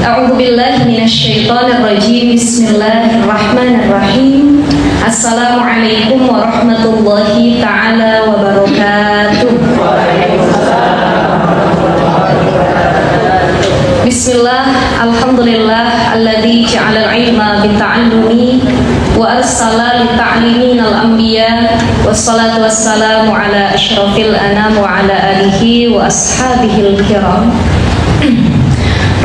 A'udzu billahi minasyaitonir rajim. Bismillahirrahmanirrahim. Assalamualaikum warahmatullahi taala wabarakatuh. Bismillah, alhamdulillah alladzi ja'ala al-'ilma bita'allumi wa arsala lita'limina al-anbiya wassalatu wassalamu ala asyrafil anam wa ala alihi wa ashabihil kiram.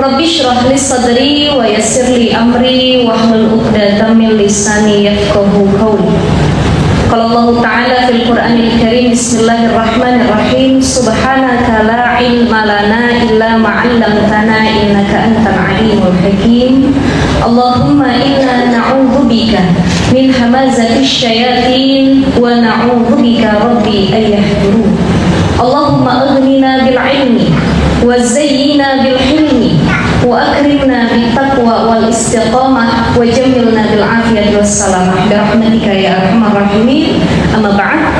Rabbi shrah li sadri wa yassir li amri wahlul 'uqdatam min lisani yafqahu qawli. Qala Allah Ta'ala fil Qur'anil Karim, bismillahirrahmanirrahim, subhanaka la ilma lana illa ma 'allamtana innaka antal alimul hakim. Allahumma inna na'udzu bika min hamazatish syayatin wa na'udzu bika rabbi an yahdurun. Allahumma aghnina bil ilmi wa zayyina bil hilmi wa akrimna bit taqwa wal istiqamah wa jammilna bil afiyati was salamah bi rahmatika ya arhamar rahimin. Amma ba'd.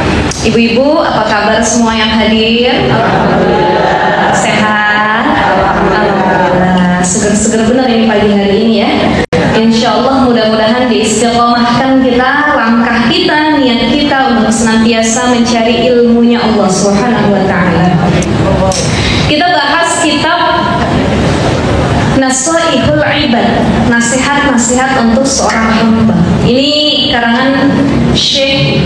Ibu-ibu, apa kabar semua yang hadir? Alhamdulillah. Sehat? Alhamdulillah. Seger-seger benar ini pagi hari ini ya. Insyaallah mudah-mudahan diistiqomahkan kita, langkah kita, niat kita untuk senantiasa mencari ilmunya Allah Subhanahu wa taala. Kita bahas kitab Nasaihul Ibad, nasihat-nasihat untuk seorang hamba. Ini karangan Syekh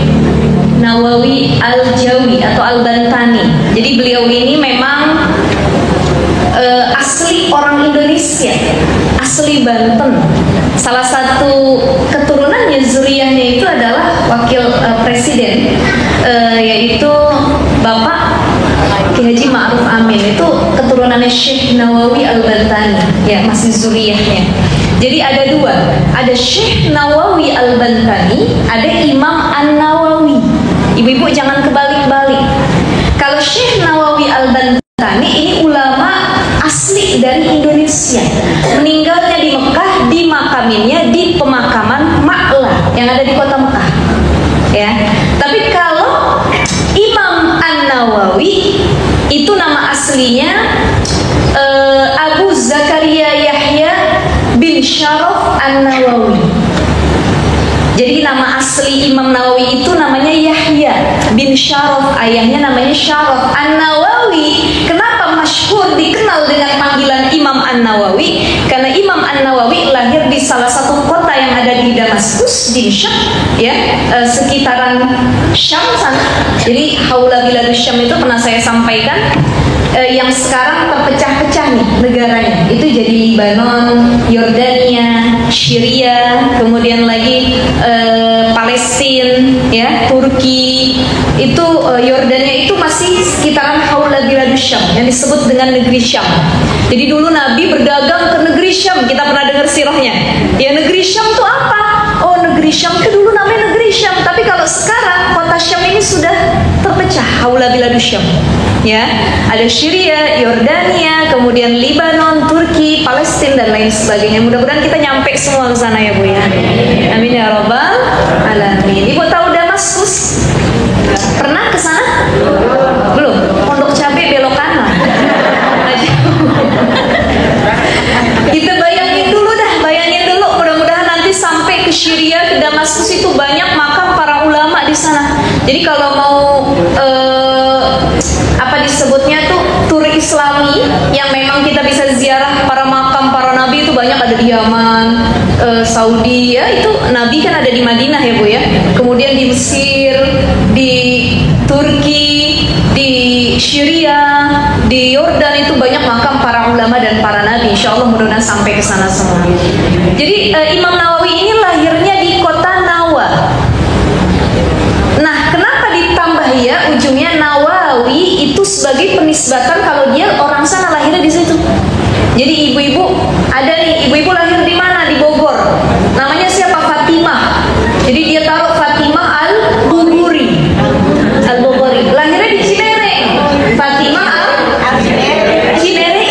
Nawawi Al-Jawi atau Al-Bantani. Jadi beliau ini memang asli orang Indonesia, asli Banten. Salah satu keturunannya, zuriyahnya itu adalah wakil presiden, yaitu Bapak Ki Haji Ma'ruf Amin. Itu keturunannya Syekh Nawawi Al-Bantani, ya, masih zuriyahnya. Jadi ada dua, ada Syekh Nawawi Al-Bantani, ada Imam An-Nawawi. Ibu-ibu jangan kebalik-balik. Kalau Syekh Nawawi Al-Bantani ini ulama asli dari Indonesia, meninggalnya di Mekah, dimakaminnya di pemakaman Ma'la yang ada di kota Mekah, ya. Tapi kalau Imam An-Nawawi itu nama aslinya Abu Zakaria Yahya bin Syaraf An-Nawawi. Jadi nama asli Imam Nawawi itu namanya Yahya bin Syaraf, ayahnya namanya Syaraf. An-Nawawi kenapa masyhur dikenal dengan panggilan Imam An-Nawawi? Karena Imam An-Nawawi lahir di salah satu kota yang ada di Damaskus, di Syam, ya, sekitaran Syam sana. Jadi haula biladus Syam itu pernah saya sampaikan, yang sekarang terpecah-pecah nih negaranya. Itu jadi Libanon, Yordania, Syria, kemudian lagi Palestina, ya, Turki. Itu Yordania itu masih sekitaran haula biladus Syam yang disebut dengan negeri Syam. Jadi dulu Nabi berdagang ke negeri Syam. Kita pernah dengar sirahnya. Ya, negeri Syam itu apa? Oh, negeri Syam itu dulu namanya negeri Syam. Tapi kalau sekarang kota Syam ini sudah terpecah haula biladus Syam. Ya, ada Syria, Yordania, kemudian Libanon, Turki, Palestina dan lain sebagainya. Mudah-mudahan kita nyampe semua ke sana ya Bu ya. Amin ya rabbal alamin. Ibu tahu Damaskus? Pernah ke sana? Belum. Pondok Cabe belok kanan. Kita bayangin dulu dah, bayangin dulu. Mudah-mudahan nanti sampai ke Syria, ke Damaskus itu banyak makam para ulama di sana. Jadi kalau mau apa disebutnya tuh tur Islami yang memang kita bisa ziarah para makam para nabi, itu banyak ada di Yaman, Saudi, ya, itu nabi kan ada di Madinah ya Bu ya. Kemudian di Mesir, di Turki, di Syria, di Yordan itu banyak makam para ulama dan para nabi. Insyaallah mudah-mudahan sampai ke sana semua. Jadi Imam Nawawi ini lahirnya di kota Nawa. Nah, kenapa ditambah ya ujungnya Nawawi itu sebagai penisbatan kalau dia orang sana lahirnya di situ. Jadi ibu-ibu ada nih, ibu-ibu lahir di mana? Di Bogor. Namanya siapa? Fatimah. Jadi dia taruh Fatimah Al-Buguri. Al-Buguri. Lahirnya di Cinere. Fatimah Cinere.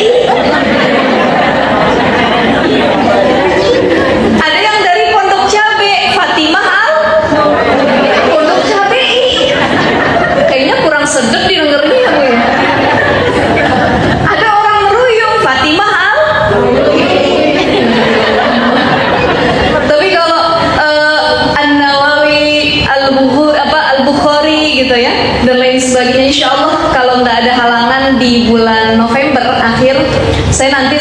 Ada yang dari Pondok Cabe, Fatimah Pondok Cabe. Kayaknya kurang sedap didengarnya ya Bu ya. Ada orang meruyung, Fatimah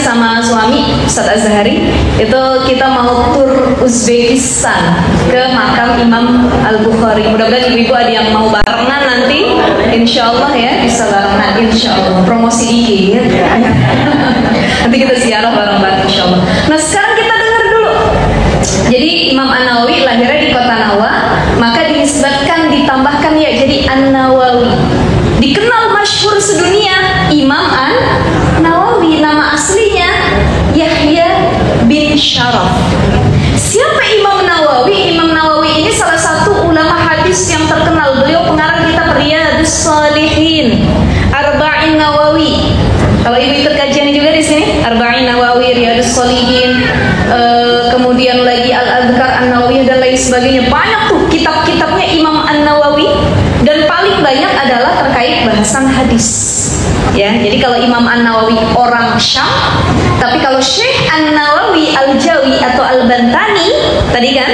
sama suami Ustaz Azhari itu kita mau tur Uzbekistan ke makam Imam Al-Bukhari. Mudah-mudahan ibu-ibu ada yang mau barengan nanti, insya Allah ya, bisa barengan insya Allah. Promosi IG ya. Nanti kita ziarah bareng-bareng insya Allah. Nah sekarang kita dengar dulu. Jadi Imam An-Nawawi lahirnya di kota Nawa, maka dinisbatkan, ditambahkan ya jadi An-Nawawi. Dikenal masyhur sedunia Imam An-Nawawi. Nama aslinya Yahya bin Syaraf. Siapa Imam Nawawi? Imam Nawawi ini salah satu ulama hadis yang terkenal. Beliau pengarang kitab Riyadhus Shalihin, Arba'in Nawawi. Kalau ibu ikut kajian juga di sini, Arba'in Nawawi, Riyadhus Shalihin, kemudian lagi Al-Adhkar An-Nawawi dan lain sebagainya. Banyak tuh kitab-kitabnya Imam An-Nawawi, dan paling banyak adalah terkait bahasan hadis. Ya, jadi kalau Imam An-Nawawi orang Syam, tapi kalau Syekh An-Nawawi Al-Jawi atau Al-Bantani tadi kan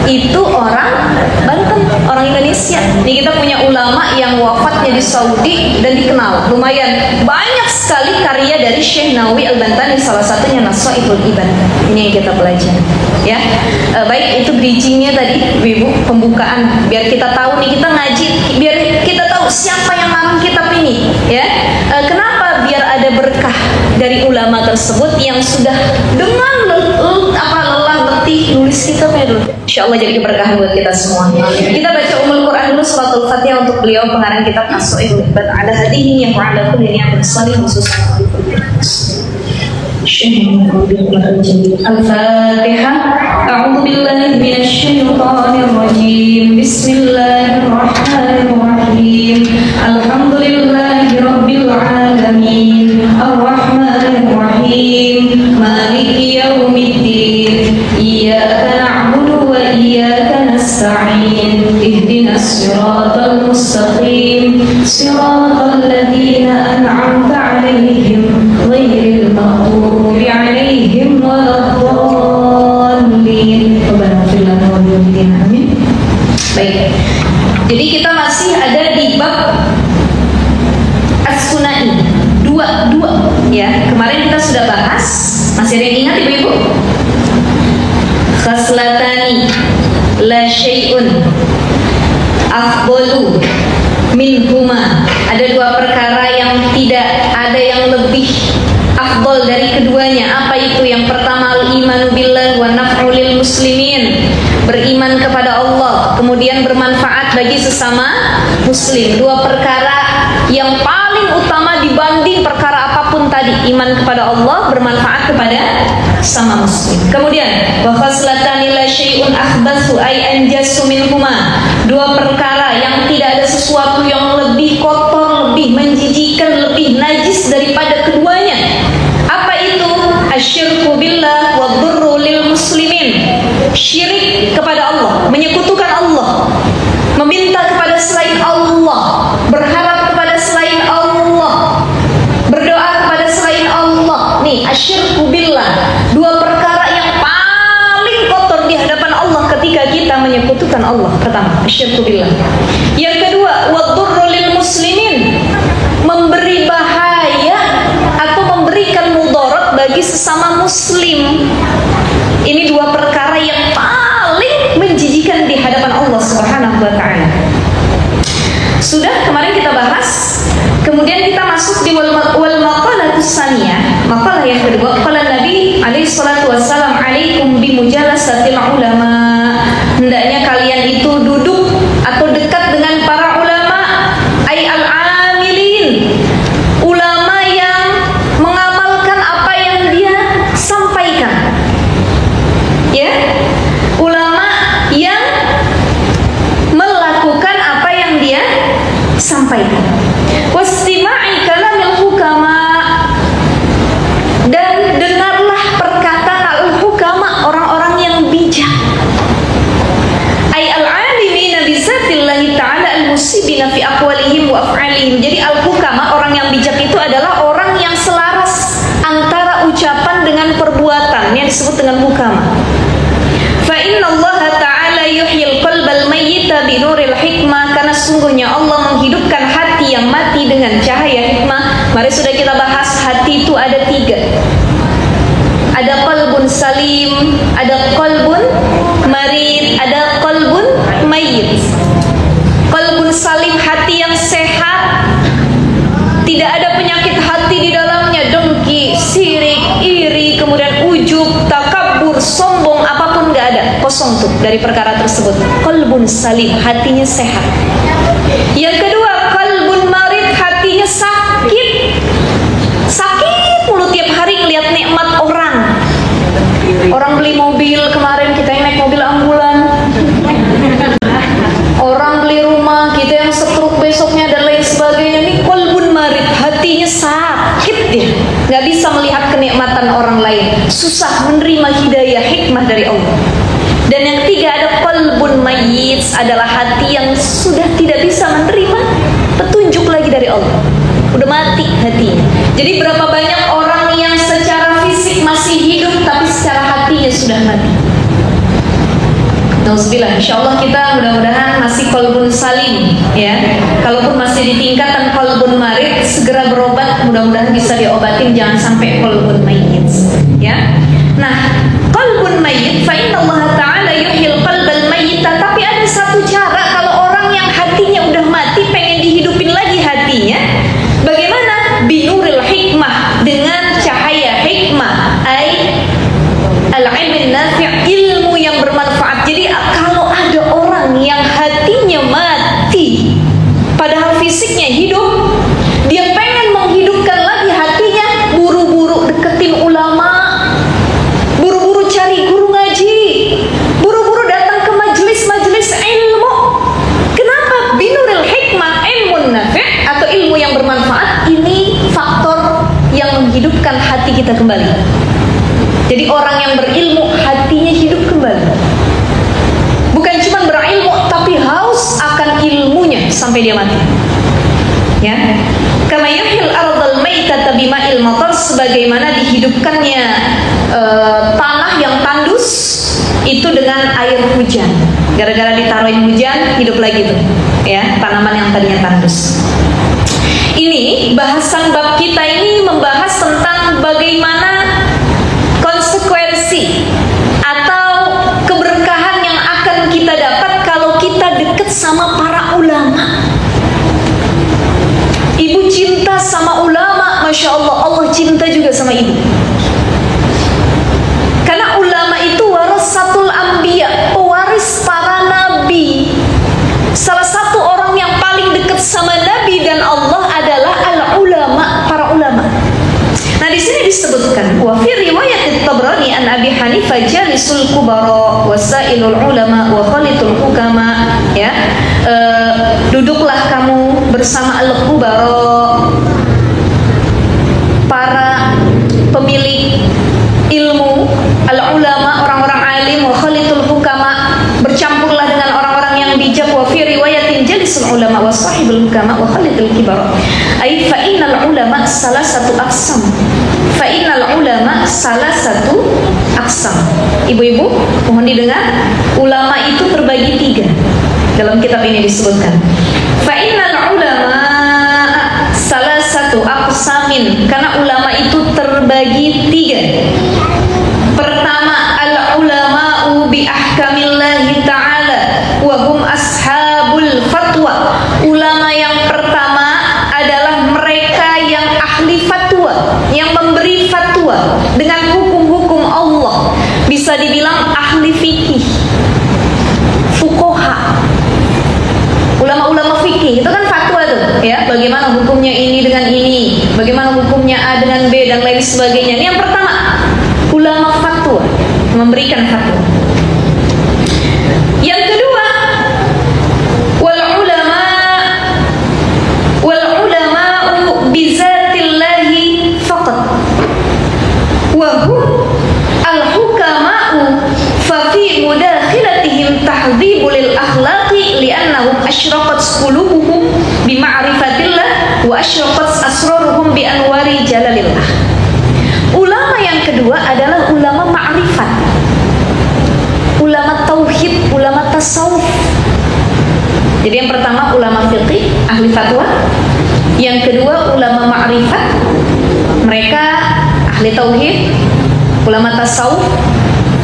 itu orang Banten, orang Indonesia. Ini kita punya ulama yang wafatnya di Saudi dan dikenal. Lumayan banyak sekali karya dari Syekh Nawawi Al-Bantani, salah satunya Naswaibul Ibad. Ini yang kita pelajari. Ya, baik itu bridgingnya tadi, Ibu, pembukaan biar kita tahu nih kita ngaji, biar kita tahu siapa yang ngarang kitab ini. Ya, kenapa? Biar ada berkah dari ulama tersebut yang sudah dengan lelah letih nulis kitabnya dulu. Insya Allah jadi keberkahan buat kita semua. Kita baca Ummul Quran dulu, suratul Fatihah untuk beliau pengarang kitab Naswaibul Ibad. Ada hadihi yang wa'ala kulli ni'matin salih khususnya. Al-Fatihah. A'udzu billahi minasy syaithanir rajim. Bismillahirrahmanirrahim. Alhamdulillahi rabbil alamin. Arrahmanir rahim. Maliki yaumiddin. Iyyaka na'budu wa iyyaka nasta'in. Ihdinas siratal mustaqim. Siratal ladzina an'amta 'alaihim ghairil maghdubi 'alaihim waladdallin. Rabbana ighfir lana wa li walidayna amin. Baik. Jadi kita masih ada di bab As-Sunai. Dua ya. Kemarin kita sudah bahas. Masih ada yang ingat ibu-ibu? Khaslatani la syai'un afdalu minhuma. Ada dua perkara yang tidak ada yang lebih afdal dari keduanya. Apa itu? Yang pertama al-imanu billah wa naf'u lil muslimin. Beriman kepada Allah, kemudian bermanfaat bagi sesama muslim. Dua perkara yang paling utama dibanding perkara apapun tadi. Iman kepada Allah, bermanfaat kepada sama muslim. Kemudian wa khaslatani la syai'un akhbathu ay anjasu minhuma. Dua perkara yang tidak ada sesuatu yang lebih kotor, lebih menjijikkan, lebih najis daripada keduanya. Apa itu? Asyirku billah wa dhurru lil muslimin. Syirik kepada Allah, menyekutukan Allah, meminta kepada selain Allah, berharap kepada selain Allah, berdoa kepada selain Allah. Nih, asyirku billah. Dua perkara yang paling kotor di hadapan Allah ketika kita menyekutukan Allah. Pertama, asyirku billah. Yang kedua, wadurru lil muslimin. Memberi bahaya atau memberikan mudarat bagi sesama muslim. Ini dua perkara yang paling menjijikan di hadapan Allah Subhanahu wa ta'ala. Sudah kemarin kita bahas. Kemudian kita masuk di wal maqalatus tsaniyah. Maqalah yang kedua, qala Nabi alaihi salatu wassalam, alaikum bi mujalasatil ulama. Hendaknya kalian itu duduk atau dekat dengan para ulama, ay al-amilin. Ulama yang mengamalkan apa yang dia sampaikan. Ya, ulama yang melakukan apa yang dia sampaikan. Wastima'i kalamil hukama. Dan dengarlah perkataan al-hukama, orang-orang yang bijak. Ay al-alimina bizatillahi ta'ala al-musibina fi aqwalihim wa af'alihim. Jadi al-hukama, orang yang bijak itu adalah orang yang selaras antara ucapan dengan perbuatan, yang disebut dengan hukama. Fa inna Allah ta'ala yuhyil qalbal mayyit mayyita binuril hikmah, karena sungguhnya Allah menghidupkan hati yang mati dengan cahaya hikmah. Mari sudah kita bahas, hati itu ada 3. Ada qalbun salim, ada qalbun marid, ada qalbun mayyit. Qalbun salim, hati yang sehat, tidak ada penyakit hati di dalamnya, dengki, sirik, iri, kemudian ujub, takabur, sombong, apapun nggak ada, kosong tuh dari perkara tersebut. Qalbun salim, hatinya sehat. Yang kedua, qalbun marid, hatinya sakit mulu, tiap hari ngeliat nikmat orang. Orang beli mobil, kemarin kita yang naik mobil ambulan. Orang beli rumah, kita yang setruk besoknya dan lain sebagainya. Ini qalbun marid, hatinya sakit dia, nggak bisa melihat kenikmatan orang lain, susah menerima hidayah hikmah dari Allah. Dan yang ketiga ada qalbun mayyit, adalah hati yang sudah tidak bisa menerima petunjuk lagi dari Allah, udah mati hatinya. Jadi berapa banyak orang yang secara fisik masih hidup tapi secara hatinya sudah mati. Nauzubillah, insyaallah kita mudah-mudahan masih qalbun salim ya. Kalaupun masih di tingkatan qalbun marid, segera berobat, mudah-mudahan bisa diobatin, jangan sampai qalbun mayyit ya. Nah, qalbun mayyit, fa inna Allah Ta'ala yuhyil qalbal mayyit. Tapi ada satu cara kalau orang yang hatinya udah mati pengen dihidupin lagi hatinya. Bagaimana? Binuril hikmah, dengan cahaya hikmah, al-ilmin nafi', ilmu yang bermanfaat. Jadi kalau ada orang yang hatinya mati padahal fisiknya hidup, dia pengen menghidupkan lagi hatinya, buru-buru deketin ulama, buru-buru cari guru ngaji, buru-buru datang ke majelis-majelis ilmu. Kenapa? Binuril hikmah, ilmun nafi' atau ilmu yang bermanfaat, ini faktor yang menghidupkan hati kita kembali. Jadi orang yang berilmu hatinya hidup kembali. Bukan cuma berilmu tapi haus akan ilmunya sampai dia mati. Ya. Kama yuhyil ardal maitata bima'il matar, sebagaimana dihidupkannya tanah yang tandus itu dengan air hujan. Gara-gara ditaruhin hujan hidup lagi tuh. Ya, tanaman yang tadinya tandus. Ini bahasan bab kita ini membahas tentang bagaimana konsekuensi atau keberkahan yang akan kita dapat kalau kita dekat sama para ulama. Ibu cinta sama ulama, Masya Allah, Allah cinta juga sama ibu. Karena ulama itu warasatul anbiya, pewaris para nabi. Salah satu orang yang paling dekat sama nabi dan Allah adalah al-ulama, para ulama. Nah, di sini disebutkan wa fi riwayat Tabrani an Abi Hanifah jalisul kubara wasailul ulama wa khalitul hukama, ya. Duduklah kamu bersama al-kubara, para pemilik ilmu, al-ulama, orang-orang alim, wa khalitul hukama, bercampurlah dengan orang-orang yang bijak. Wa fi riwayatin jalisul ulama wa sahibul hukama wa khalitul kibara. Ai fa innal ulama salah satu aqsam. Fa innal ulama salah satu aqsam. Ibu-ibu, mohon didengar, ulama itu terbagi 3. Dalam kitab ini disebutkan. Fa innal ulama salah satu aqsamin, karena ulama itu terbagi 3. Pertama, al-ulama'u bi ahkamillahi ta'ala wa hum ashabul fatwa. Ulama yang pertama adalah mereka yang ahli fatwa, yang memberi fatwa dengan hukum-hukum Allah. Bisa dibilang ahli fikih, fuqaha. Ulama-ulama fikih itu kan fatwa tuh, ya, bagaimana hukumnya ini dengan ini, bagaimana hukumnya A dengan B dan lain sebagainya. Ini yang pertama, ulama fatwa, memberikan fatwa. Yang kedua, wal ulama'u bizatillahi faqat wa hum al-hukama'u fa fi mudakhilatihim tahdhibu lil akhlaqi li'annahum asyraqat qulubuhum bi ma'rifatillah wa asyraqat asraruhum bi anwari jalalillah. Ulama yang kedua adalah ulama ma'rifat, ulama tauhid, ulama tasawuf. Jadi yang pertama ulama fiqih, ahli fatwa. Yang kedua ulama ma'rifat, mereka ahli tauhid, ulama tasawuf,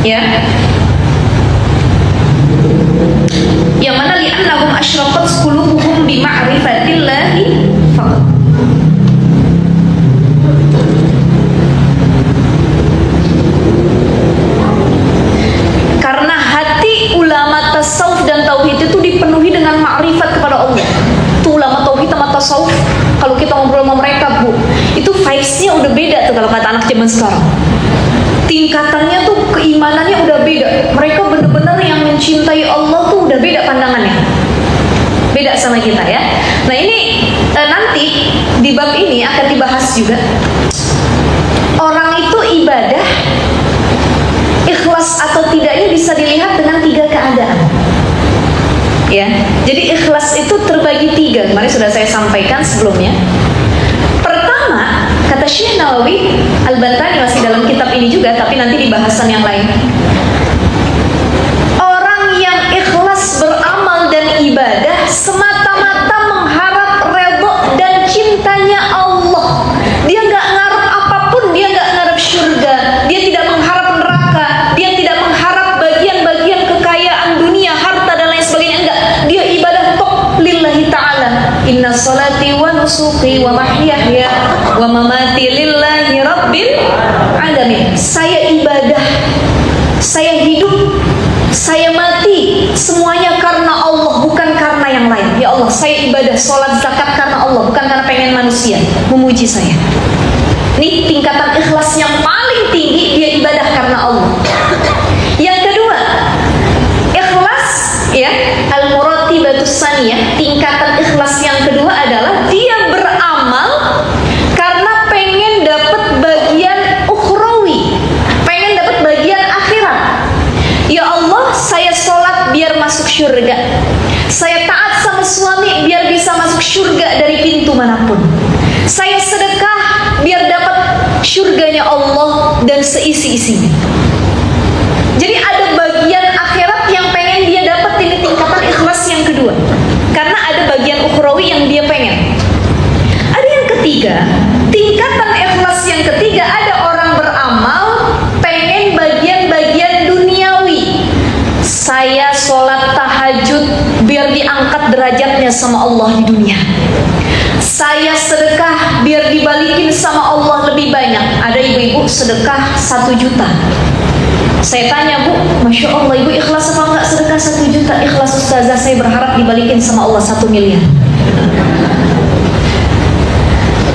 ya. Yang mana li'annahum asyraqat qulubuhum bi ma'rifatillahi faqat. Karena hati ulama tasawuf dan tauhid itu dipenuhi dengan ma'rifat kepada Allah. Itu ulama tauhid sama tasawuf, kalau kita ngobrol sama mereka, Bu, itu vibes-nya udah beda tuh kalau kata anak zaman sekarang. Tingkatannya tuh, keimanannya udah beda. Mereka benar-benar yang mencintai Allah tuh udah beda pandangannya. Beda sama kita ya. Nah ini nanti di bab ini akan dibahas juga. Orang itu ibadah ikhlas atau tidaknya bisa dilihat dengan 3 keadaan. Ya, jadi ikhlas itu terbagi 3. Kemarin sudah saya sampaikan sebelumnya. Pertama, kata Syekh Nawawi Al-Bantani masih dalam kitab ini juga, tapi nanti di bahasan yang lain. Orang yang ikhlas beramal dan ibadah semata-mata mengharap redha dan cintanya Allah. Dia nggak ngarep apapun, dia nggak ngarep surga, dia tidak mengharap neraka, dia tidak mengharap bagian-bagian kekayaan dunia, harta dan lain sebagainya. Enggak, dia ibadah tok lillahi ta'ala. Inna salati wa nusuki wa mahyaya wa mamati lillahi rabbil alamin. Saya ibadah, saya hidup, saya mati, semuanya karena Allah, bukan karena yang lain. Ya Allah, saya ibadah, sholat, zakat karena Allah, bukan karena pengen manusia memuji saya. Ini tingkatan ikhlas yang paling tinggi, dia ibadah karena Allah. Yang kedua, ikhlas, ya, al-muratibatus saniyah, tingkatan ikhlas yang kedua adalah dia beramal karena pengen dapat bagian ukhrawi, pengen dapat bagian akhirat. Ya Allah, saya sholat biar masuk surga, saya taat sama suami biar bisa masuk surga dari pintu manapun, saya sedekah biar dapat surganya Allah dan seisi-isinya. Jadi ada bagian akhirat yang pengen dia dapat, ini tingkatan ikhlas yang kedua. Karena ada bagian ukhrawi yang dia pengen. Ada yang ketiga, tingkatan ikhlas yang ketiga, ada orang beramal pengen bagian-bagian duniawi. Saya sholat tahajud biar diangkat derajatnya sama Allah di dunia. Saya sedekah biar dibalikin sama Allah lebih banyak. Ada ibu-ibu sedekah 1 juta. Saya tanya, Bu, Masya Allah, Ibu ikhlas apa enggak sedekah 1 juta? Ikhlas Ustazah, saya berharap dibalikin sama Allah 1 miliar.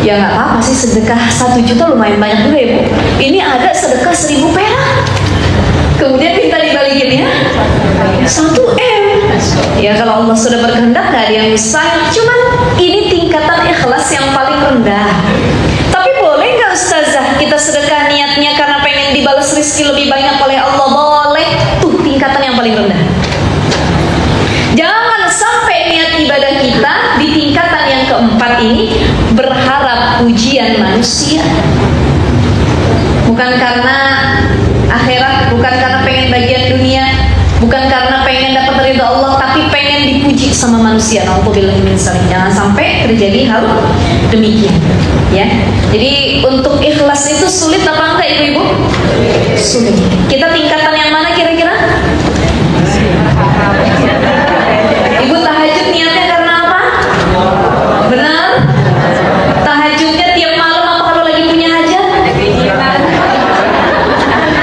Ya nggak apa-apa sih, sedekah 1 juta lumayan banyak juga ya, Bu. Ini ada sedekah 1000 perak, kemudian minta dibalikin ya 1 M. Ya kalau Allah sudah berkehendak nggak ada yang bisa. Cuman ini tingkatan ikhlas yang paling rendah. Tapi boleh nggak Ustazah kita sedekah niatnya karena pengen dibalas rezeki lebih banyak oleh Allah? Boleh. Tuh tingkatan yang paling rendah. Jangan sampai niat ibadah kita di tingkatan yang keempat ini berharap pujian manusia. Bukan karena akhirat, bukan karena pengen bagian dunia, bukan karena pengen dapat ridha Allah, tapi pengen dipuji sama manusia. Nauzubillah min dzalik. Jangan sampai terjadi hal demikian. Ya. Jadi untuk ikhlas itu sulit apa enggak, ibu-ibu? Sulit. Kita tingkatan yang mana kira-kira? Ibu tahajud niatnya karena apa? Benar? Tahajudnya tiap malam apa kalau lagi punya hajat?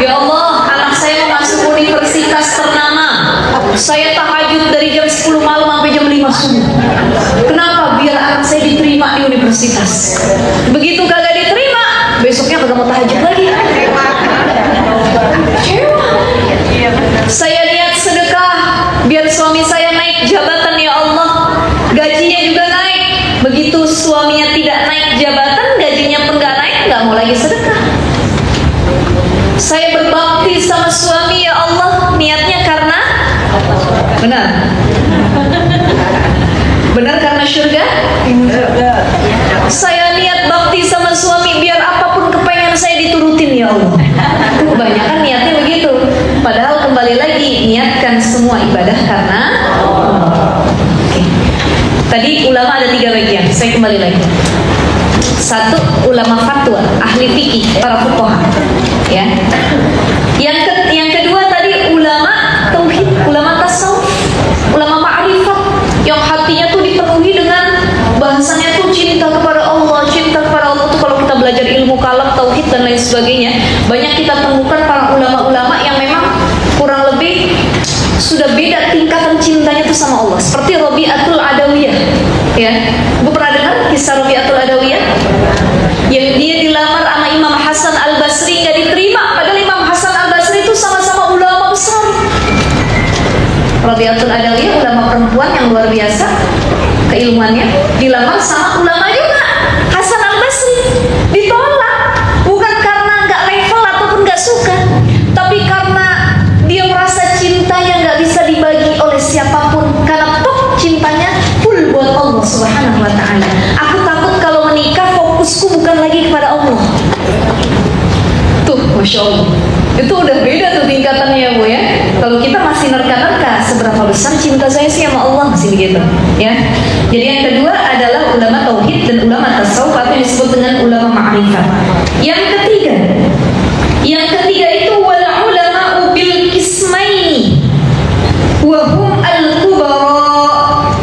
Ya Allah, anak saya mau masuk universitas ternama. Saya tahajud dari jam 10 malam sampai jam 5 subuh. Kenapa? Biar anak saya diterima di universitas. Begitu kagak diterima, besoknya kagak mau tahajud lagi. Saya niat sedekah biar suami saya naik jabatan, ya Allah, gajinya juga naik. Begitu suaminya tidak naik jabatan, gajinya pun gak naik, gak mau lagi sedekah. Saya berbakti sama suami, ya Allah, niatnya karena benar. Benar karena surga. Saya niat bakti sama suami biar apapun kepengen saya diturutin, ya Allah. Kebanyakan niatnya begitu. Padahal kembali lagi, niatkan semua ibadah karena Allah. Oke. saya kembali lagi. Satu, ulama fatwa, ahli fikih, para fuqaha. Ya. Yang kedua tadi ulama tauhid, ulama tasawuf, ulama ma'rifat yang hatinya tuh dipenuhi dengan bahasanya tuh cinta kepada Allah. Cinta kepada Allah tuh kalau kita belajar ilmu kalam, tauhid dan lain sebagainya, banyak kita temukan para ulama-ulama yang memang kurang lebih sudah beda tingkatan cintanya tuh sama Allah. Seperti Rabi'atul Adawiyah. Ya, Ibu pernah dengar kisah Rabi'atul Adawiyah? Yang dia dilamar sama Imam Hasan Al-Basri, nggak diterima, padahal Imam Hasan Al-Basri itu sama-sama ulama besar. Rabi'atul Adawiyah, ulama perempuan yang luar biasa keilmuannya, dilamar sama ulama juga, Hasan Al-Basri. Ditolak, bukan karena nggak level ataupun nggak suka, tapi karena dia merasa cintanya nggak bisa dibagi oleh siapapun, karena toh cintanya full buat Allah Subhanahu wa ta'ala. Aku takut kalau menikah fokusku bukan lagi kepada Allah. Tuh, Masya Allah, itu udah beda tuh tingkatannya ya Bu ya. Kalau kita masih nerka-nerka, seberapa besar cinta saya sih sama Allah, masih begitu ya. Jadi yang kedua adalah ulama tauhid dan ulama tasawuf atau yang disebut dengan ulama ma'rifat. Yang ketiga itu wal ulama bil kismaini wa hum al-kubara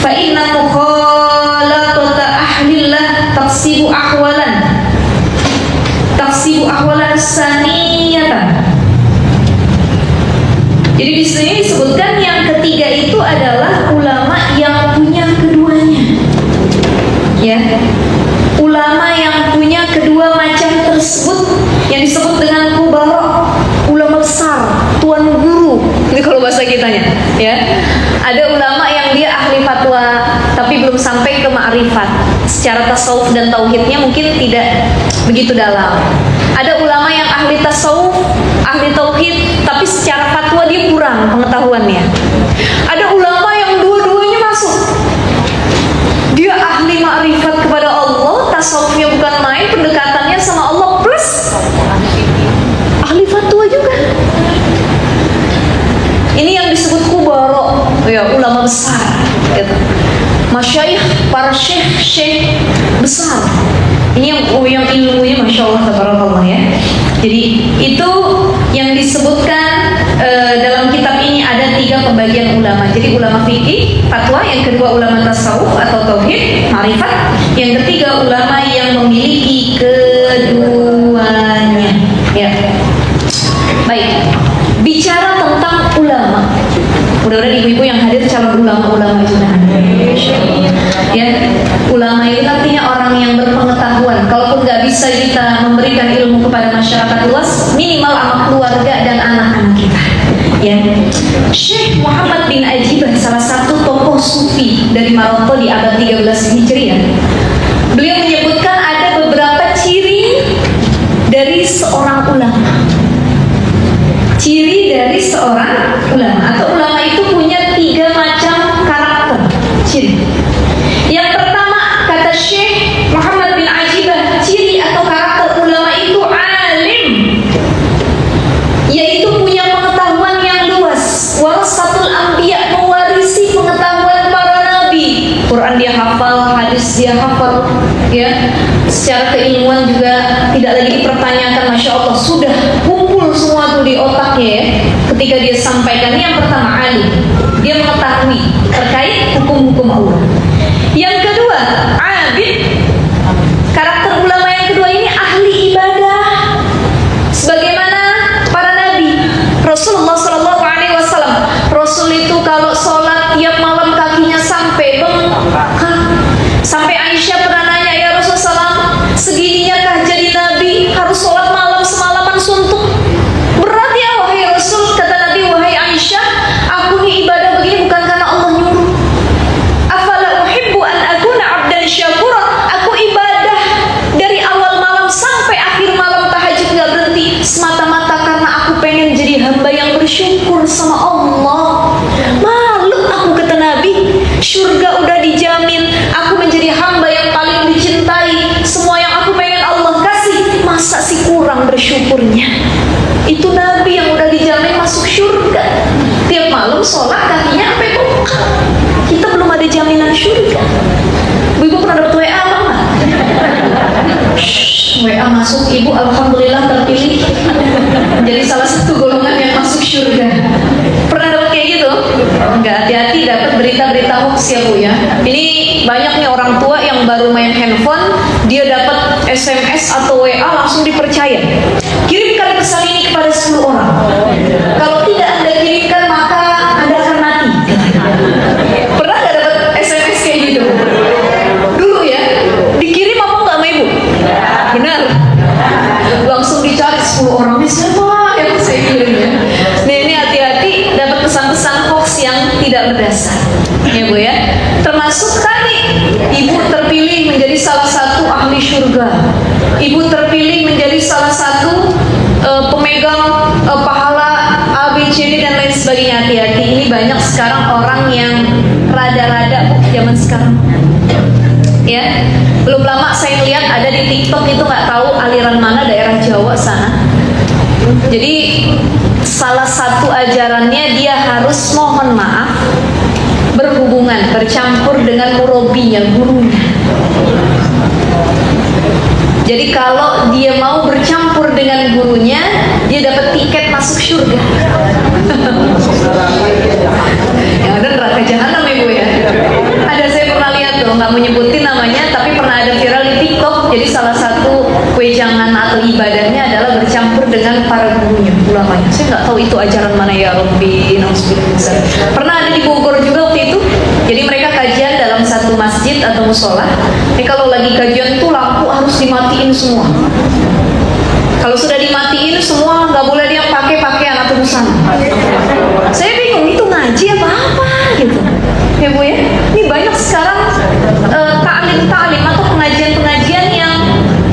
fa inna mukhalatata ahlillah taqsibu ahwalan saniyatan. Jadi di sini disebutkan yang ketiga itu adalah ulama yang punya keduanya. Ya. Ulama yang punya kedua macam tersebut yang disebut dengan kubara, ulama besar, tuan guru. Ini kalau bahasa kitanya, ya. Ada ulama yang dia ahli fatwa tapi belum sampai ke ma'rifat. Secara tasawuf dan tauhidnya mungkin tidak begitu dalam. Ada ulama yang ahli tasawuf, ahli tauhid, tapi secara fatwa dia kurang pengetahuannya. Ada ulama yang dua-duanya masuk. Dia ahli ma'rifat kepada Allah, tasawufnya bukan main, pendekatannya sama Allah, plus ahli fatwa juga. Ini yang disebut kubara, ya, ulama besar gitu. Masyayikh, para syekh besar. Ini yang ilmunya Masya Allah tabarakallah ya. Jadi itu yang disebutkan dalam kitab ini ada 3 pembagian ulama. Jadi ulama fikih, fatwa, yang kedua ulama tasawuf atau tauhid, ma'rifat, yang ketiga ulama yang memiliki keduanya. Ya. Baik. Bicara tentang ulama. Mudah-mudahan ibu-ibu yang hadir calon ulama juga. Ya, ulama itu artinya orang yang berpengetahuan. Kalaupun nggak bisa kita memberikan ilmu kepada masyarakat luas, minimal sama keluarga dan anak-anak kita. Ya, Syekh Muhammad bin Ajibah, salah satu tokoh sufi dari Maroko di abad 13 Hijriah. Beliau menyebutkan ada beberapa ciri dari seorang ulama. Ciri dari seorang ulama atau ulama itu punya 3 macam karakter ciri. Yang pertama, kata Syekh Muhammad bin Ajibah, ciri atau karakter ulama itu alim, yaitu punya pengetahuan yang luas. Warasatul anbiya, mewarisi pengetahuan para nabi. Quran dia hafal, hadis dia hafal, ya. Secara keilmuan juga tidak lagi dipertanyakan, Masya Allah, sudah kumpul semua tuh di otaknya ya. Ketika dia sampaikan, yang pertama alim, dia mengetahui terkait hukum-hukum Allah. Yang kedua, abid. Karakter ulama yang kedua ini ahli ibadah. Sebagaimana para nabi. Rasulullah SAW, Rasul itu kalau sholat tiap malam kakinya sampai bengkak. Sampai Aisyah pernah nanya, ya Rasulullah, segininya kah jadi nabi harus sholat malam semalaman suntuk? Berat ya wahai Rasul. Kata Nabi, wahai Aisyah, aku ini ibadah begini bukan karena Allah nyuruh. Afala uhibbu an akuna abdan syakura. Aku ibadah dari awal malam sampai akhir malam, tahajud gak berhenti, semata-mata karena aku pengen jadi hamba yang bersyukur sama Allah. Malu aku, kata Nabi. Surga udah dijamin, aku menjadi hamba yang paling dicintai. Semua yang aku pengen Allah kasih, masa sih kurang bersyukurnya? Itu Nabi yang udah dijamin masuk surga. Tiap malam sholat kakinya sampai bengkak. Kita belum ada jaminan surga. Ibu pernah dapat WA apa enggak? WA masuk, ibu alhamdulillah terpilih menjadi salah satu golongan yang masuk surga. Pernah dapat kayak gitu? Enggak, hati-hati dapat berita-berita hoax ya Bu ya. Ini banyak nih orang tua yang baru main handphone, dia dapat SMS atau WA langsung dipercaya. Kirimkan pesan ini kepada 10 orang. Kalau tidak Anda kirimkan maka Anda akan mati. Pernah nggak dapat SMS kayak gitu? Dulu ya, dikirim apa nggak sama ibu? Benar. Langsung dicari 10 orang, ini siapa yang saya kirim ya? Nah ini hati-hati dapat pesan-pesan hoax yang tidak berdasar, ya Bu ya. Termasuk tadi ibu terpilih menjadi salah satu ahli surga, ibu terpilih menjadi salah satu pemegang pahala ABCD dan lain sebagainya. Hati-hati, ini banyak sekarang orang yang rada-rada zaman sekarang. Ya, belum lama saya lihat ada di TikTok itu, nggak tahu aliran mana, daerah Jawa sana. Jadi salah satu ajarannya dia harus mohon maaf, berhubungan, bercampur dengan murobinya, gurunya. Jadi kalau dia mau bercampur dengan gurunya, dia dapat tiket masuk surga. Yang ada neraka jahanam ya Bu ya. Ada, saya pernah lihat tuh, nggak mau nyebutin namanya, tapi pernah ada viral di TikTok. Jadi salah satu wejangan atau ibadahnya adalah bercampur dengan para gurunya, ulamanya. Saya nggak tahu itu ajaran mana ya Rabbi. Pernah ada di Bogor juga waktu itu. Jadi mereka kajian dalam satu masjid atau musola. Kalau lagi kajian tuh lampu harus dimatiin semua. Kalau sudah dimatiin semua, nggak boleh dia pakai pakaian atau busana. Saya bingung, itu ngaji apa gitu. Ya Bu ya, ini banyak sekarang ta'lim atau pengajian-pengajian yang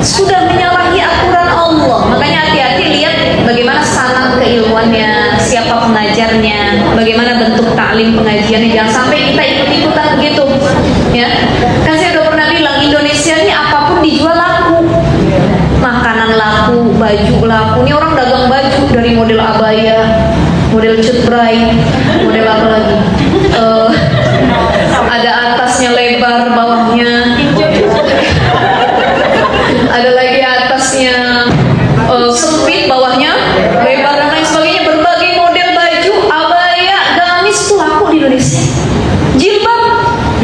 sudah menyalahi aturan Allah. Makanya hati-hati, lihat bagaimana sanad keilmuannya, siapa pengajarnya, bagaimana bentuk ta'lim pengajiannya. Jangan sampai kita ikut-ikutan begitu. Ya, kan saya udah pernah bilang, Indonesia ini apapun dijual laku. Makanan laku, baju laku. Ini orang dagang baju dari model abaya, model cutbray, model apa lagi? Ada atasnya lebar, bawahnya ada lagi atasnya sempit, bawahnya lebar dan lain sebagainya. Berbagai model baju, abaya, gamis itu laku di Indonesia. Jilbab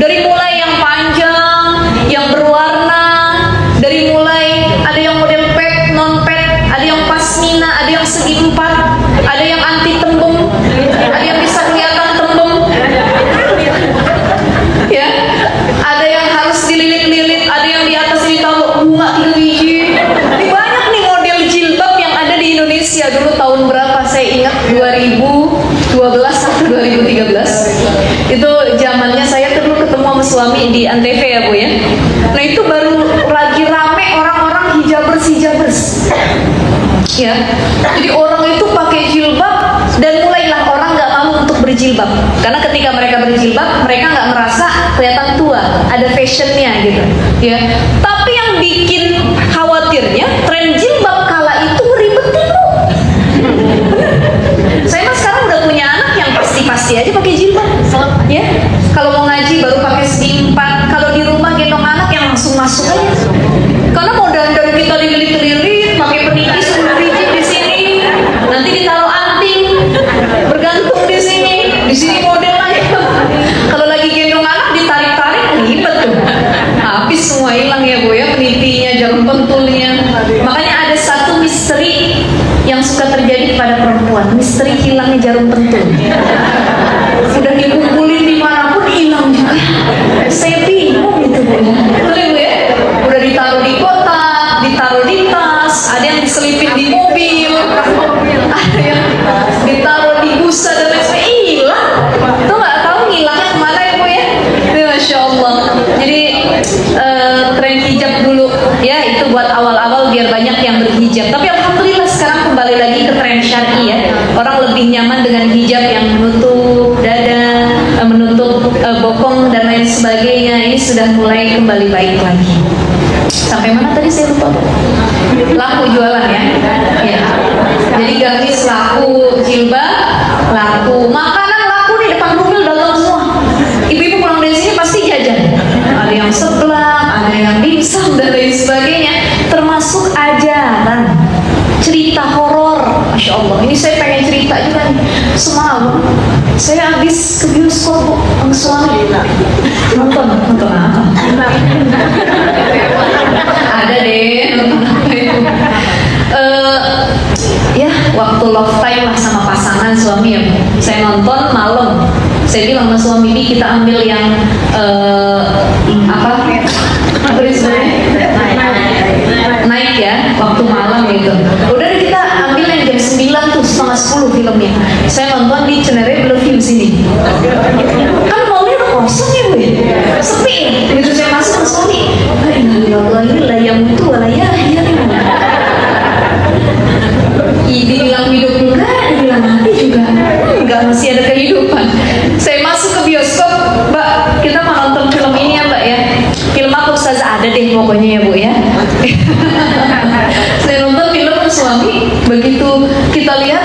dari mulai yang panjang, yang berwarna, dari mulai ada yang model pet, non pet, ada yang pasmina, ada yang segi empat, ada yang anti tembem, ada yang bisa kelihatan tembem, ya, ada yang harus dililit-lilit, ada yang di atas ditaruh bunga 3 biji. Banyak nih model jilbab yang ada di Indonesia. Dulu tahun berapa saya ingat, 2012 atau 2013. Itu zamannya saya dulu ketemu sama suami di Antv ya Bu ya. Nah itu baru lagi rame orang-orang hijabers. Ya, jadi orang itu pakai jilbab dan mulailah orang nggak mau untuk berjilbab, karena ketika mereka berjilbab mereka nggak merasa kelihatan tua, ada fashionnya gitu. Ya, tapi yang bikin khawatirnya tren jilbab kala itu ngeribetin Bu. Saya mah sekarang udah punya anak yang pasti aja pakai jilbab. Ya, kalau mau ngaji baru pakai segi 4, kalau di rumah gendong anak yang langsung masuk aja. Karena mau dandan kita dililit-lilit, pakai penipis rigid di sini, nanti ditaruh anting, bergantung di sini model lagi. Kalau lagi gendong anak ditarik-tarik, ribet tuh. Habis semua hilang ya Bu ya, penipinya, jarum pentulnya. Makanya ada satu misteri yang suka terjadi kepada perempuan, misteri hilangnya jarum pentul. Udah dikumpulin dimanapun hilang juga. Saya bingung gitu Bu. Betul Bu ya? Udah ditaruh di kotak, ditaruh di tas, ada yang diselipin di mobil, ada yang ditaruh di busa dan lain sebagainya, hilang. Itu nggak tahu ngilangnya kemana ya Bu ya? Masya Allah. Jadi tren hijab dulu ya, itu buat awal-awal biar banyak yang berhijab. Tapi alhamdulillah sekarang kembali lagi ke tren syar'i ya. Orang lebih nyaman dengan hijab yang menutup dada, menutup bokong dan lain sebagainya. Ini sudah mulai kembali baik lagi. Sampai mana tadi saya lupa. Laku jualan ya. Ya. Jadi gamis laku, jilbab laku, makanan laku di depan mobil dagang semua. Ibu-ibu pulang dari sini pasti jajan. Ada yang seblak, Masya Allah. Ini saya pengen cerita juga nih. Semalam saya habis ke bioskop Bu, sama suami. Nonton apa? Ada deh nonton apa itu. Ya waktu love time lah sama pasangan suami ya. Saya nonton malam. Saya bilang sama suami, Bi kita ambil yang naik ya, waktu malam gitu. Udah kita ambil yang jam 9 tuh, setengah 10 filmnya. Saya nonton di Cenere Bellevue sini. Kan mallnya kosong ya Bu, sepi ya. Begitu saya masuk ke suami, innalillahi yang mutu walayah ya. Dibilang hidup enggak, dibilang mati juga enggak, masih ada kehidupan. Saya masuk ke bioskop, Mbak, kita mau nonton film ini ya Mbak ya. Film apa Ustazah? Ada deh pokoknya ya Bu ya. Saya nonton film suami, begitu kita lihat,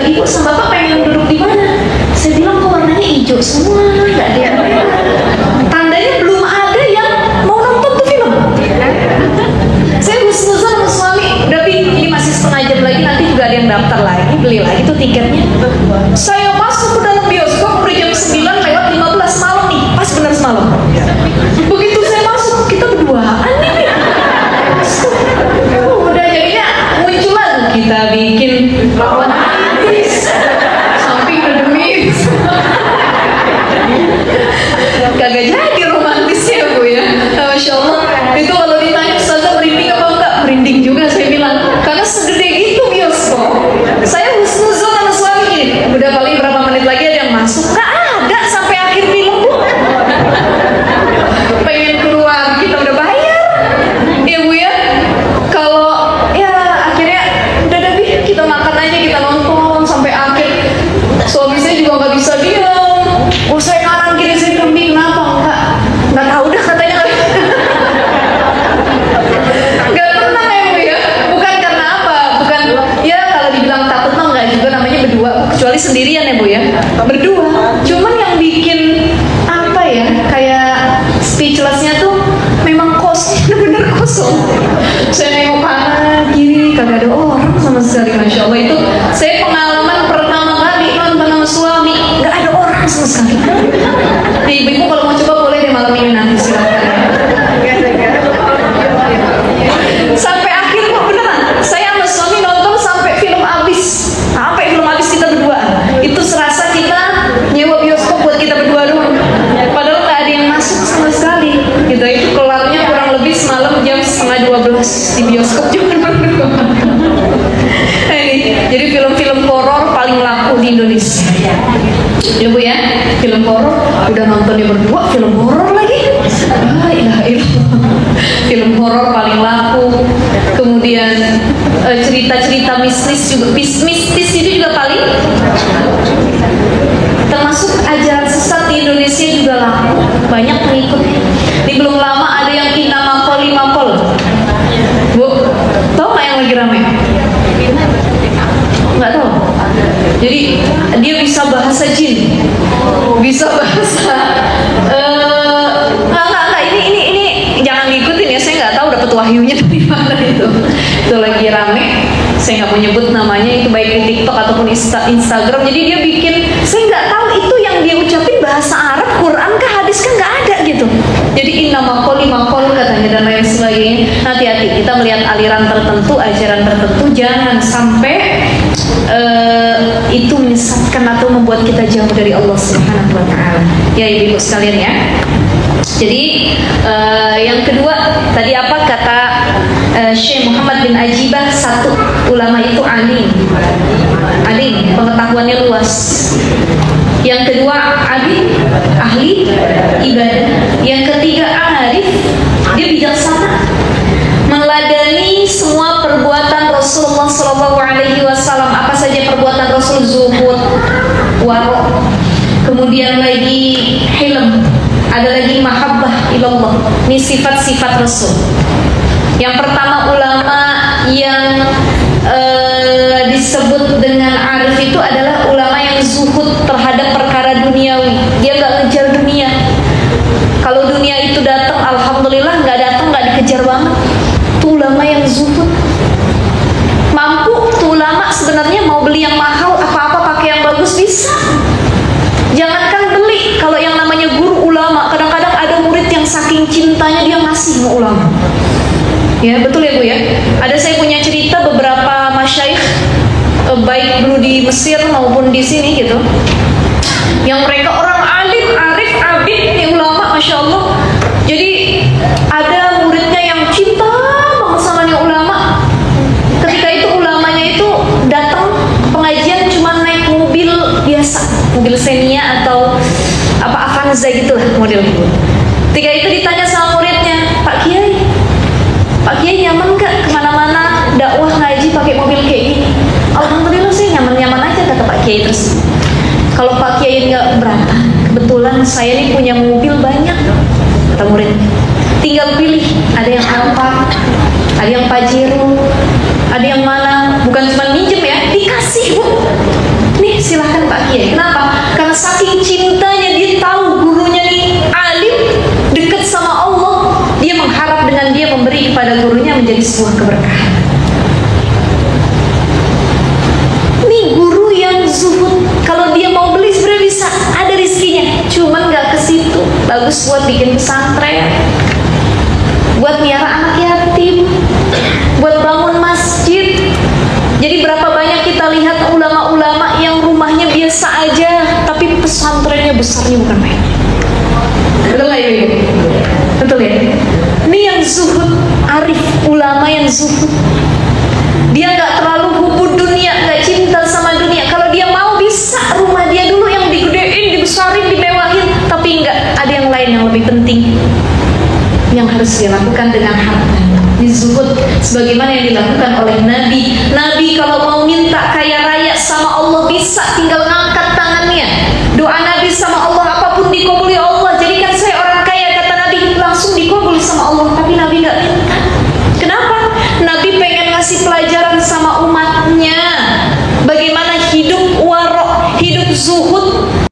Ibu sama Bapak pengen duduk di mana? Saya bilang kok warnanya hijau semua, nggak ada yang tandanya belum ada yang mau nonton tuh film. Saya husnuzon sama suami, udah ini masih setengah jam lagi, nanti juga ada yang daftar lagi, beli lagi tuh tiketnya. Saya masuk ke dalam bioskop udah jam 9:15 malam nih, pas benar semalam. Begitu saya masuk, kita berduaan nih. Udah jadinya muncul lagi, kita bikin romantis, samping berdemis. Kagak jadi romantis ya Bu ya. Masya Allah. Itu kalau ditanya Ustazah merinding apa enggak? Merinding juga saya bilang. Karena segede gitu bioskop. Saya husnuzon sama suami ini. Udah paling berapa menit lagi ada yang masuk. Nggak ada sampai akhir film Bu. Pengen keluar, kita udah bayar. Ya Bu ya. Kalau ya akhirnya udah deh kita makan aja, kita nonton sampai akhir. Suami saya juga nggak bisa diam. Oh saya kanan kiri saya kambing, kenapa? Nggak tahu dah katanya. Nggak tenang ya Bu ya. Bukan karena apa? Bukan ya kalau dibilang takut mah nggak juga, namanya berdua. Kecuali sendirian ya Bu ya. Berdua. Cuman yang bikin apa ya? Kayak speechlessnya tuh memang kosong, bener-bener kosong. Saya nengok kanan kiri kagak ada orang sama sekali. Masya Allah, itu saya pengalaman pertama kali nonton sama suami, nggak ada orang sama sekali. Ibu-ibu kalau mau coba boleh deh malam ini nanti silakan. Sampai akhir kok beneran. Saya sama suami nonton sampai film habis. Sampai film habis kita berdua. Itu serasa kita nyewa bioskop buat kita berdua doang. Padahal nggak ada yang masuk sama sekali. Gitu. Itu kelarnya kurang lebih semalam jam 11:30 di bioskop juga berdua. Jadi film-film horor paling laku di Indonesia. Ya Bu ya, film horor udah nontonnya berdua, film horor lagi. La ilaha illallah. Film horor paling laku. Kemudian cerita-cerita mistis itu juga paling. Termasuk ajaran sesat di Indonesia juga laku, banyak pengikutnya. Ini belum lama ada yang Makol. Bu, tahu nggak yang lagi rame? Nggak tahu. Jadi dia bisa bahasa jin, bisa bahasa nggak ini jangan ngikutin ya, saya nggak tahu dapat wahyunya dari mana itu lagi rame. Saya nggak mau nyebut namanya, itu baik di TikTok ataupun Instagram. Jadi dia bikin, saya nggak tahu itu yang dia ucapin bahasa Arab, Quran kah, hadis kah, nggak ada gitu. Jadi makol katanya dan lain sebagainya. Hati-hati, kita melihat aliran tertentu, ajaran tertentu, jangan sampai itu menyesatkan atau membuat kita jauh dari Allah Subhanahu wa Ta'ala. Ya ibu-ibu sekalian ya. Jadi yang kedua tadi apa kata Syekh Muhammad bin Ajibah, satu, ulama itu alim, pengetahuannya luas. Yang kedua abid, ahli ibadah. Yang ketiga arif, dia bijaksana, meladani semua perbuatan Rasulullah SAW. Apa saja perbuatan Rasul? Zuhud, warok, kemudian lagi hilm, ada lagi mahabbah ilallah. Ini sifat-sifat Rasul. Yang pertama, ulama yang disebut dengan arif itu adalah ulama yang zuhud terhadap perkara duniawi. Dia nggak ngejar dunia. Kalau dunia itu datang, alhamdulillah. Nggak datang, nggak dikejar banget. Itu ulama yang zuhud. Mampu tuh ulama sebenarnya cintanya dia ngasih sama ulama. Ya betul ya Bu ya. Ada saya punya cerita beberapa masyaikh baik dulu di Mesir maupun di sini gitu, yang mereka orang alim, arif, abid, ini ulama, masya Allah. Jadi ada muridnya yang cinta banget sama nih ulama. Ketika itu ulamanya itu datang pengajian cuma naik mobil biasa, mobil Xenia atau apa Avanza gitu lah model. Ketika itu ditanya sama muridnya, Pak Kiai nyaman gak kemana-mana dakwah ngaji pakai mobil kayak gini? Alhamdulillah sih nyaman-nyaman aja, kata Pak Kiai. Terus kalau Pak Kiai nggak beratan, kebetulan saya nih punya mobil banyak, kata murid. Tinggal pilih, ada yang Alfa, ada yang Pajero, ada yang mana, bukan cuma minjem ya, dikasih Bu. Nih silahkan Pak Kiai. Kenapa? Karena saking cintanya, dia tahu gurunya nih alim, dekat sama Allah, dia mengharap dengan dia memberi kepada gurunya menjadi sebuah keberkahan. Nih guru yang zuhud, kalau dia mau beli sebenarnya bisa, ada rizkinya, cuman nggak ke situ. Bagus buat bikin pesantren, buat miara anak yatim, buat bangun masjid. Jadi berapa banyak kita lihat ulama-ulama yang rumahnya biasa aja, tapi pesantrennya besarnya bukan main. Betul nggak ya Ibu? Betul ya? Ini yang zuhud, arif, ulama yang zuhud. Dia nggak terlalu hubud dunia, nggak cinta sama dunia. Kalau dia mau bisa rumah dia dulu yang digedein, dibesarin, dimewahin, tapi nggak, ada yang lain yang lebih penting yang harus dilakukan dengan harta. Zuhud sebagaimana yang dilakukan oleh Nabi. Nabi kalau mau minta kaya raya sama Allah bisa, tinggal